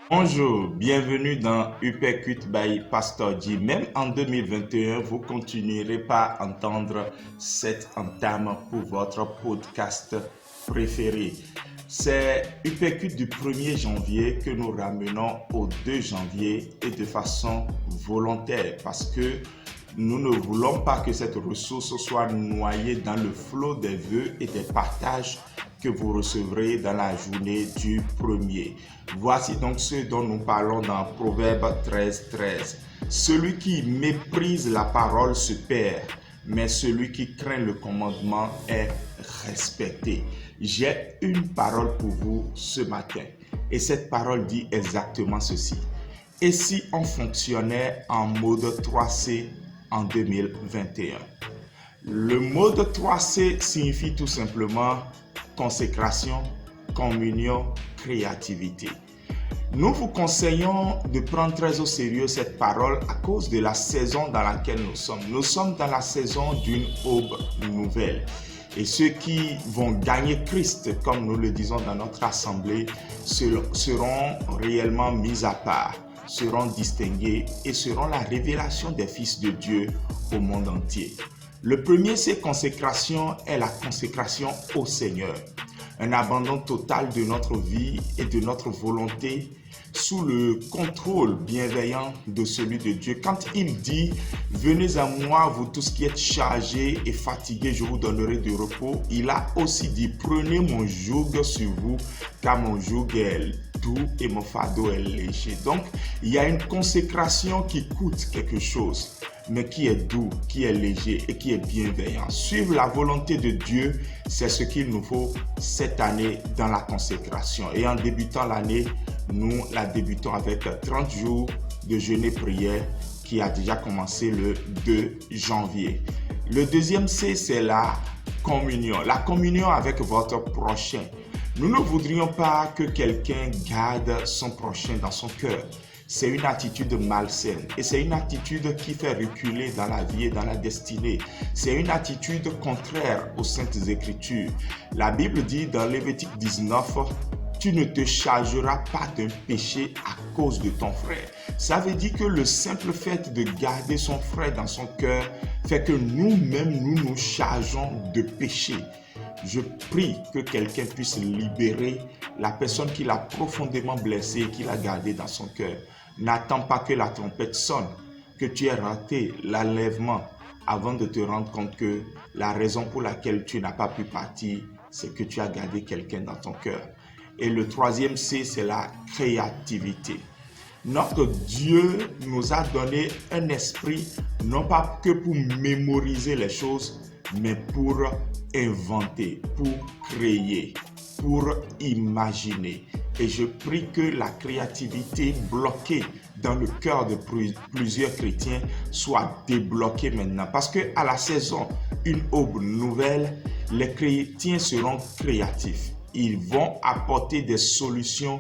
Bonjour, bienvenue dans Uppercut by Pastor G. Même en 2021, vous continuerez pas à entendre cette entame pour votre podcast préféré. C'est Uppercut du 1er janvier que nous ramenons au 2 janvier et de façon volontaire parce que nous ne voulons pas que cette ressource soit noyée dans le flot des vœux et des partages que vous recevrez dans la journée du 1er. Voici donc ce dont nous parlons dans Proverbe 13:13. Celui qui méprise la parole se perd, mais celui qui craint le commandement est respecté. J'ai une parole pour vous ce matin et cette parole dit exactement ceci. Et si on fonctionnait en mode 3C en 2021? Le mode 3C signifie tout simplement consécration, communion, créativité. Nous vous conseillons de prendre très au sérieux cette parole à cause de la saison dans laquelle nous sommes. Nous sommes dans la saison d'une aube nouvelle. Et ceux qui vont gagner Christ, comme nous le disons dans notre assemblée, seront réellement mis à part, seront distingués et seront la révélation des fils de Dieu au monde entier. Le premier, c'est consécration, est la consécration au Seigneur. Un abandon total de notre vie et de notre volonté sous le contrôle bienveillant de celui de Dieu. Quand il dit « Venez à moi, vous tous qui êtes chargés et fatigués, je vous donnerai du repos », il a aussi dit « Prenez mon joug sur vous, car mon joug est doux et mon fardeau est léger ». Donc, il y a une consécration qui coûte quelque chose, mais qui est doux, qui est léger et qui est bienveillant. Suivre la volonté de Dieu, c'est ce qu'il nous faut cette année dans la consécration. Et en débutant l'année, nous la débutons avec 30 jours de jeûne et prière qui a déjà commencé le 2 janvier. Le deuxième C, c'est la communion. La communion avec votre prochain. Nous ne voudrions pas que quelqu'un garde son prochain dans son cœur. C'est une attitude malsaine et c'est une attitude qui fait reculer dans la vie et dans la destinée. C'est une attitude contraire aux Saintes Écritures. La Bible dit dans Lévitique 19, « Tu ne te chargeras pas d'un péché à cause de ton frère ». Ça veut dire que le simple fait de garder son frère dans son cœur fait que nous-mêmes, nous nous chargeons de péché. Je prie que quelqu'un puisse libérer la personne qui l'a profondément blessé et qui l'a gardé dans son cœur. N'attends pas que la trompette sonne, que tu aies raté l'enlèvement avant de te rendre compte que la raison pour laquelle tu n'as pas pu partir, c'est que tu as gardé quelqu'un dans ton cœur. Et le troisième C, c'est la créativité. Notre Dieu nous a donné un esprit, non pas que pour mémoriser les choses, mais pour inventer, pour créer, pour imaginer. Et je prie que la créativité bloquée dans le cœur de plusieurs chrétiens soit débloquée maintenant. Parce qu'à la saison, une aube nouvelle, les chrétiens seront créatifs. Ils vont apporter des solutions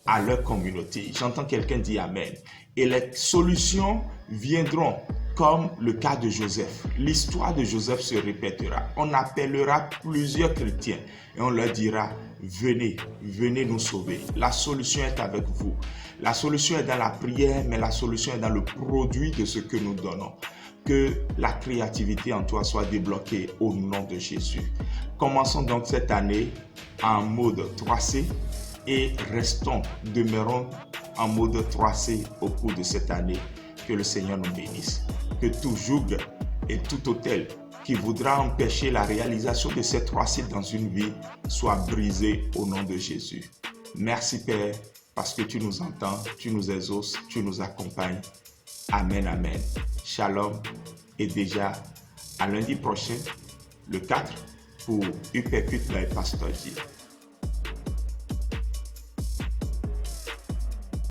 à leur communauté. J'entends quelqu'un dire Amen. Et les solutions viendront comme le cas de Joseph. L'histoire de Joseph se répétera. On appellera plusieurs chrétiens et on leur dira, venez, venez nous sauver. La solution est avec vous. La solution est dans la prière, mais la solution est dans le produit de ce que nous donnons. Que la créativité en toi soit débloquée au nom de Jésus. Commençons donc cette année en mode 3C et demeurons en mode 3C au cours de cette année. Que le Seigneur nous bénisse. Que tout joug et tout autel qui voudra empêcher la réalisation de ces 3C dans une vie soit brisé au nom de Jésus. Merci Père, parce que tu nous entends, tu nous exauces, tu nous accompagnes. Amen, amen. Shalom et déjà à lundi prochain, le 4, pour Uppercut by Pastor G.